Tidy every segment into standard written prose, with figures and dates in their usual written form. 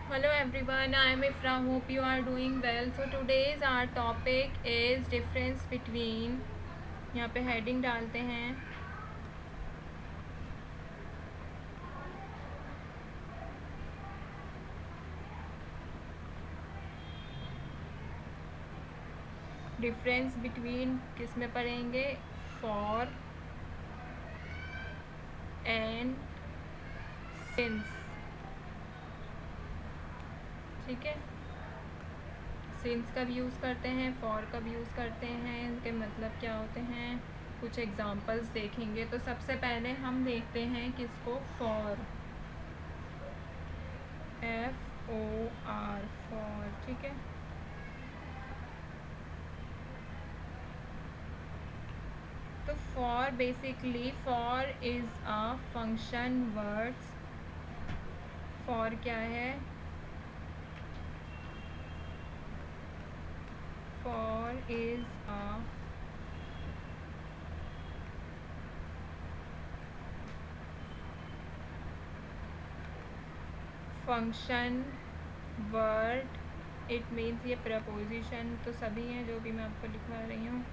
Hello everyone, I am Ifra. Hope you are doing well. So today's our topic is difference between, यहाँ पे heading डालते हैं, difference between किस में पढ़ेंगे, फॉर एंड सिंस। ठीक है, सिंस कब यूज़ करते हैं, फॉर कब यूज़ करते हैं, इनके मतलब क्या होते हैं, कुछ एग्जांपल्स देखेंगे। तो सबसे पहले हम देखते हैं किसको, फॉर, FOR, फॉर। ठीक है, तो for basically for is a function words. For क्या है, for is a function word. It means ये प्रपोजिशन तो सभी हैं जो भी मैं आपको लिखवा रही हूँ।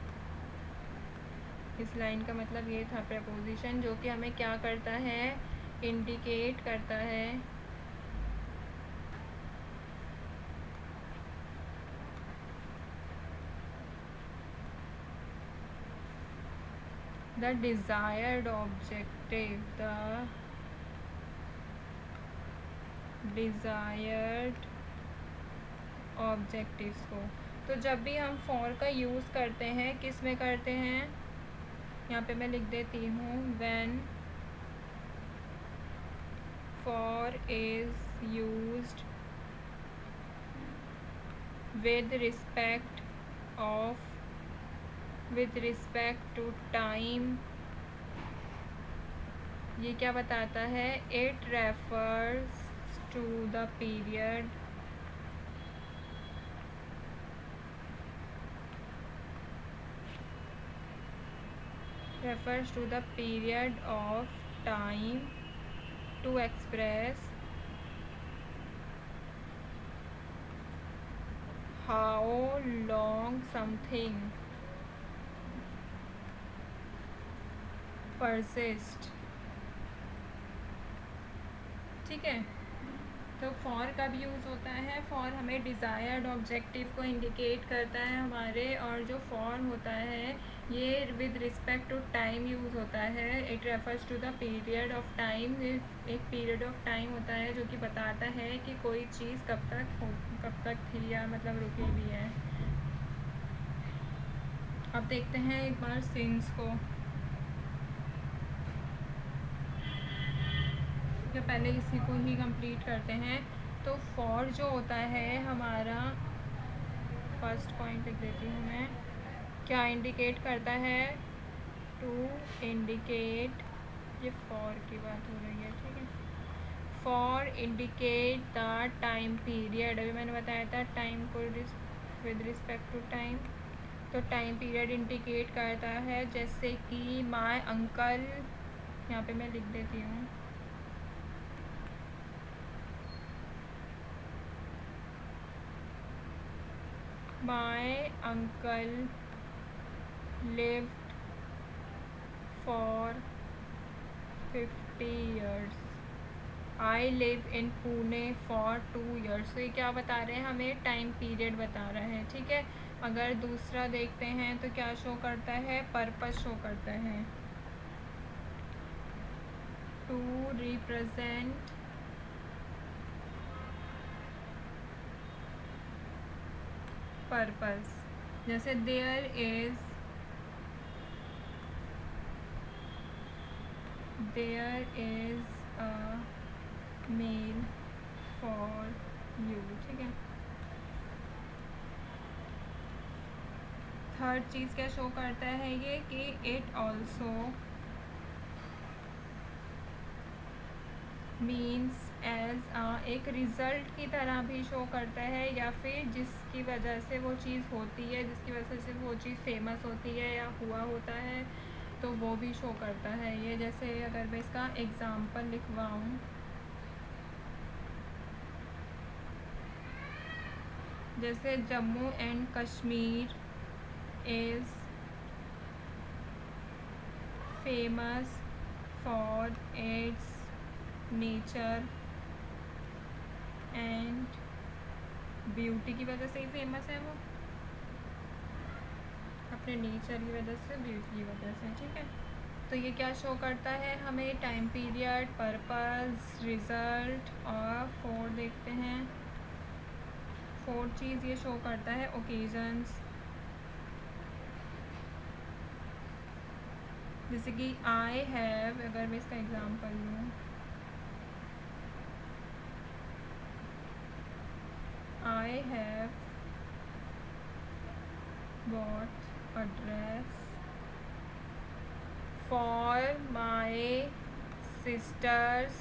इस लाइन का मतलब ये था, प्रपोजिशन जो कि हमें क्या करता है, इंडिकेट करता है the desired objective, the desired objectives को। तो जब भी हम फॉर का यूज़ करते हैं, किस में करते हैं, यहाँ पे मैं लिख देती हूँ, when for is used with respect to time। ये क्या बताता है, it refers to the period of time to express how long something persist। ठीक है, तो फॉर कब यूज़ होता है, फॉर हमें डिज़ायर्ड ऑब्जेक्टिव को इंडिकेट करता है हमारे, और जो फॉर होता है ये with respect to time use होता है। It refers to the period of time. एक पीरियड ऑफ टाइम होता है जो कि बताता है कि कोई चीज़ कब तक थी या मतलब रुकी भी है। अब देखते हैं एक बार सिंस को। तो पहले इसी को ही कंप्लीट करते हैं। तो फॉर जो होता है हमारा, फर्स्ट पॉइंट लिख देती हूँ मैं, क्या इंडिकेट करता है, टू इंडिकेट, ये फॉर की बात हो रही है। ठीक है, for indicate the time period. अभी मैंने बताया था टाइम को विद रिस्पेक्ट टू टाइम, तो टाइम पीरियड इंडिकेट करता है। जैसे कि माय अंकल, यहाँ पे मैं लिख देती हूँ, my uncle lived for 50 years। I live in Pune for 2 years। तो ये क्या बता रहे हैं, हमें टाइम पीरियड बता रहा है। ठीक है, अगर दूसरा देखते हैं तो क्या शो करता है, पर्पस शो करता है, टू रिप्रेजेंट पर्पस। जैसे there is a mail for you. ठीक है, थर्ड चीज़ क्या शो करता है ये, कि इट ऑल्सो मीन्स एज एक रिज़ल्ट की तरह भी शो करता है, या फिर जिसकी वजह से वो चीज़ होती है, जिसकी वजह से वो चीज़ फेमस होती है या हुआ होता है, तो वो भी शो करता है ये। जैसे अगर मैं इसका एग्ज़ाम्पल लिखवाऊँ, जैसे Jammu and Kashmir is famous for its nature and beauty की वजह से ही फेमस है वो, अपने नेचर की वजह से, ब्यूटी की वजह से, ठीक है। तो ये क्या शो करता है हमें, टाइम पीरियड, पर्पस, रिज़ल्ट, और फोर देखते हैं, फोर्थ चीज़ ये शो करता है ओकेजन्स। जैसे कि आई हैव, अगर मैं इसका एग्जाम्पल लूँ, I have bought a dress for my sisters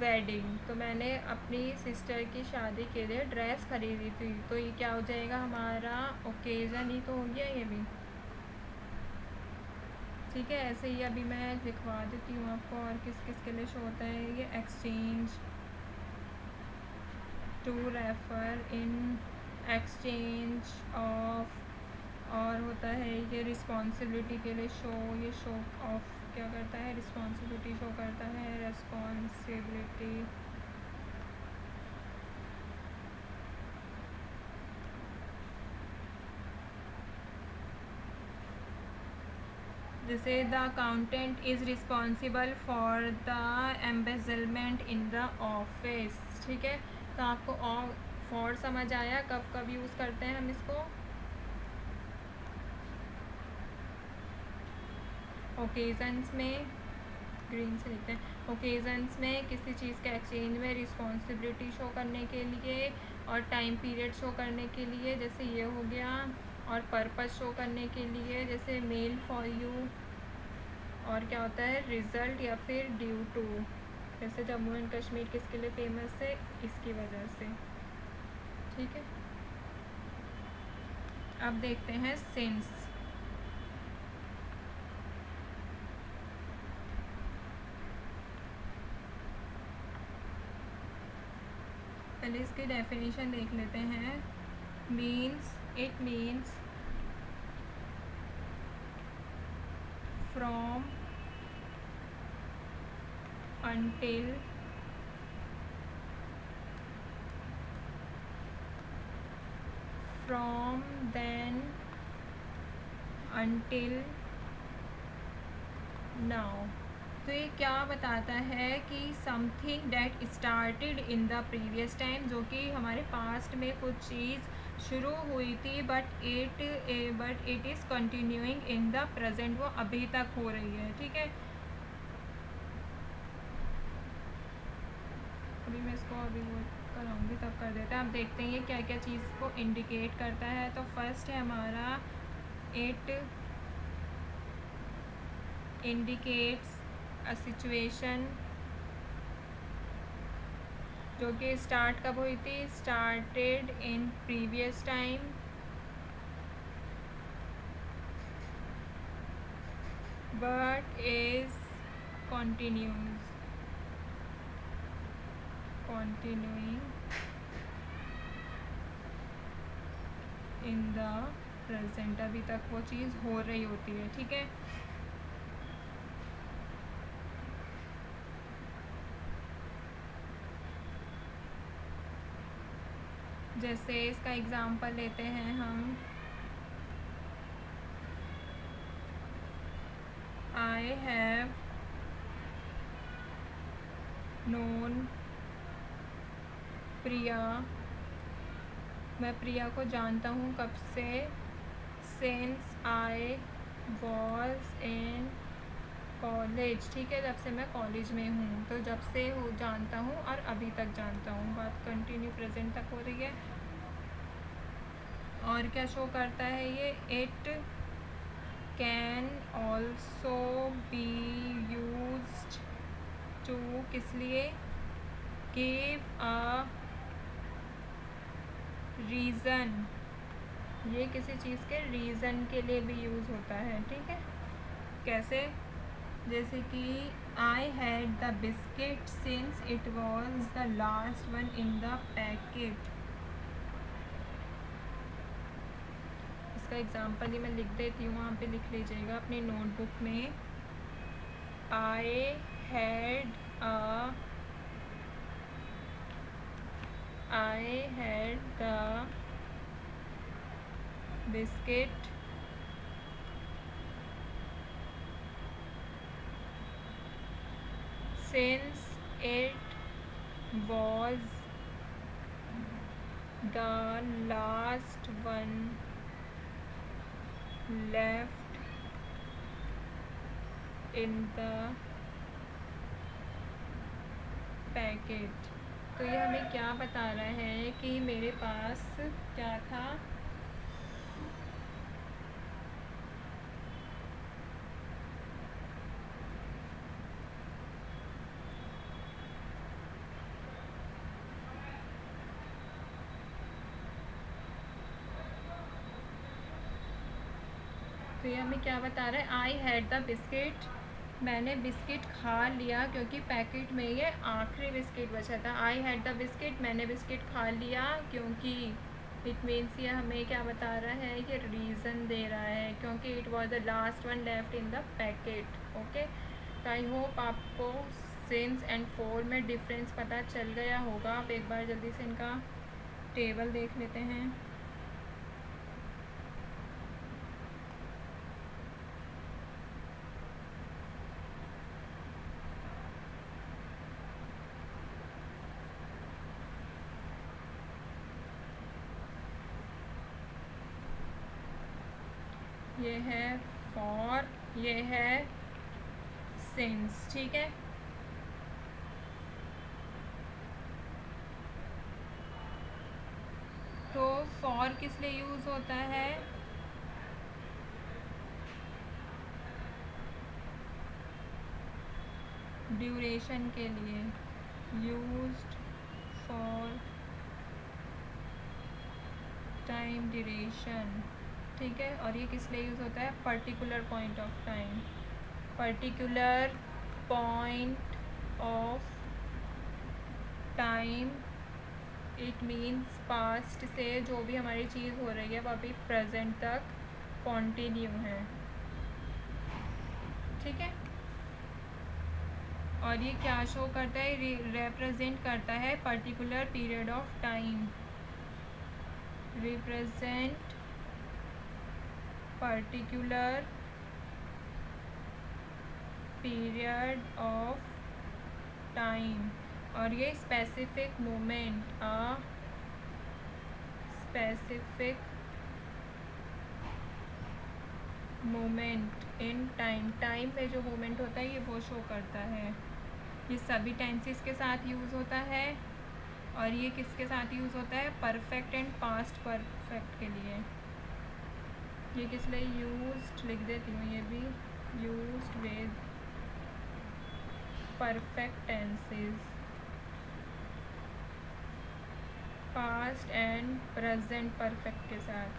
wedding. तो मैंने अपनी सिस्टर की शादी के लिए ड्रेस खरीदी थी। तो ये क्या हो जाएगा हमारा, ओकेज़न ही तो हो गया ये भी, ठीक है। ऐसे ही अभी मैं लिखवा देती हूँ आपको और किस किस के लिए शो होता है ये, exchange, to refer in exchange of, और होता है ये रिस्पॉन्सिबिलिटी के लिए शो, ये शो ऑफ क्या करता है, रिस्पॉन्सिबिलिटी शो करता है, रिस्पॉन्सिबिलिटी। जैसे the accountant is responsible for the embezzlement in the office, ठीक है। तो आपको फॉर समझ आया कब कब यूज़ करते हैं हम इसको, ओकेजन्स में, ग्रीन से लिखते हैं, ओकेजन्स में किसी चीज़ के एक्सचेंज में, रिस्पॉन्सिबिलिटी शो करने के लिए, और टाइम पीरियड शो करने के लिए, जैसे ये हो गया, और पर्पस शो करने के लिए, जैसे मेल फॉर यू, और क्या होता है, रिज़ल्ट या फिर ड्यू टू, जैसे जम्मू एंड कश्मीर किसके लिए फेमस है, इसकी वजह से, ठीक है। अब देखते हैं सिंस। पहले इसकी डेफिनेशन देख लेते हैं। Means, it means from, until, from, then, until, now। तो ये क्या बताता है कि something that started in the previous time, जो कि हमारे पास्ट में कुछ चीज़ शुरू हुई थी, but it is continuing in the present, वो अभी तक हो रही है, ठीक है। अभी मैं इसको अभी वो कराऊंगी तब कर देते हैं। अब देखते हैं ये क्या क्या चीज़ को इंडिकेट करता है। तो फर्स्ट है हमारा, इट इंडिकेट्स अ सिचुएशन जो कि स्टार्ट कब हुई थी, started in previous time, but is continuing in the present, अभी तक वो चीज़ हो रही होती है, ठीक है। जैसे इसका एग्जांपल लेते हैं हम, आई हैव नोन प्रिया, मैं प्रिया को जानता हूँ कब से, since I was in college, ठीक है, जब से मैं कॉलेज में हूँ। तो जब से हो जानता हूँ और अभी तक जानता हूँ, बात कंटिन्यू प्रेजेंट तक हो रही है। और क्या शो करता है ये, it can also be used to, किस लिए, गिव अ रीज़न, ये किसी चीज़ के रीज़न के लिए भी यूज़ होता है, ठीक है। कैसे, जैसे कि I had the biscuit since it was the last one in the packet, इसका एग्जांपल ही मैं लिख देती हूँ, वहाँ पे लिख लीजिएगा अपनी नोटबुक में। I had the biscuit since it was the last one left in the packet. तो ये हमें क्या बता रहा है कि मेरे पास क्या था, तो ये हमें क्या बता रहा है, आई हैड द बिस्किट, मैंने बिस्किट खा लिया क्योंकि पैकेट में ये आखिरी बिस्किट बचा था। आई हैड द बिस्किट, मैंने बिस्किट खा लिया क्योंकि, इट मीन्स ये हमें क्या बता रहा है, ये रीज़न दे रहा है, क्योंकि it was the last one left in the packet. Okay, तो आई होप आपको सिंस एंड फॉर में डिफरेंस पता चल गया होगा। आप एक बार जल्दी से इनका टेबल देख लेते हैं। ये है फॉर, ये है सिंस, ठीक है। तो फॉर किस लिए यूज़ होता है, ड्यूरेशन के लिए, यूज्ड फॉर टाइम ड्यूरेशन, ठीक है। और ये किस लिए यूज़ होता है, particular point of time, particular point of time, it means past से जो भी हमारी चीज़ हो रही है वो अभी प्रेजेंट तक कॉन्टिन्यू है, ठीक है। और ये क्या शो करता है, रिप्रेजेंट करता है particular period of time, represent particular period of time. और ये specific moment, specific moment in time, time पे जो मोमेंट होता है ये वो शो करता है। ये सभी टेंसेस के साथ यूज़ होता है। और ये किसके साथ यूज़ होता है, परफेक्ट एंड पास्ट परफेक्ट के लिए। ये किस लिए यूज्ड, लिख देती हूँ ये भी, used with perfect tenses, past and present perfect के साथ,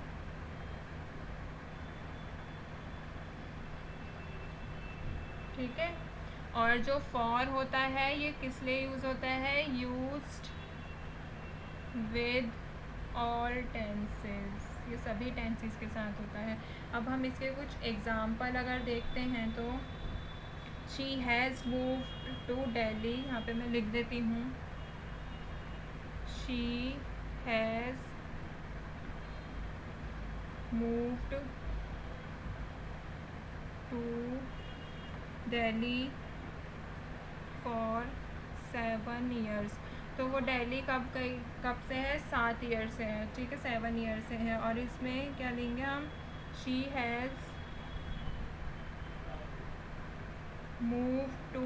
ठीक है। और जो फॉर होता है ये किस लिए यूज़ होता है, यूज्ड विद ऑल टेंसेस, ये सभी टेंसेस के साथ होता है। अब हम इसके कुछ एग्जाम्पल अगर देखते हैं तो, she has moved to Delhi, यहाँ पे मैं लिख देती हूँ, she has moved to Delhi for 7 years। तो वो दिल्ली कब से है, 7 ईयर से है, ठीक है, 7 ईयर से है। और इसमें क्या लेंगे हम, she has move to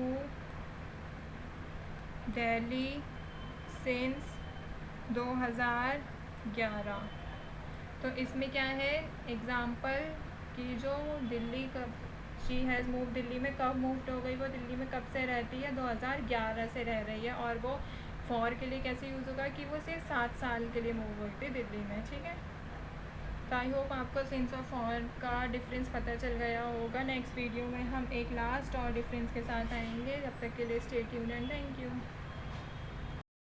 Delhi since 2011। तो इसमें क्या है एग्ज़ाम्पल कि जो दिल्ली कब, शी हैज़ मूव दिल्ली में कब मूव हो गई, वो दिल्ली में कब से रहती है, 2011 से रह रही है। और वो फॉर के लिए कैसे यूज़ होगा कि वो सिर्फ 7 साल के लिए मूव हुई थी दिल्ली में, ठीक है। तो आई होप आपको सिंस और फॉर का डिफरेंस पता चल गया होगा। नेक्स्ट वीडियो में हम एक लास्ट और डिफरेंस के साथ आएंगे। जब तक के लिए stay tuned and thank you.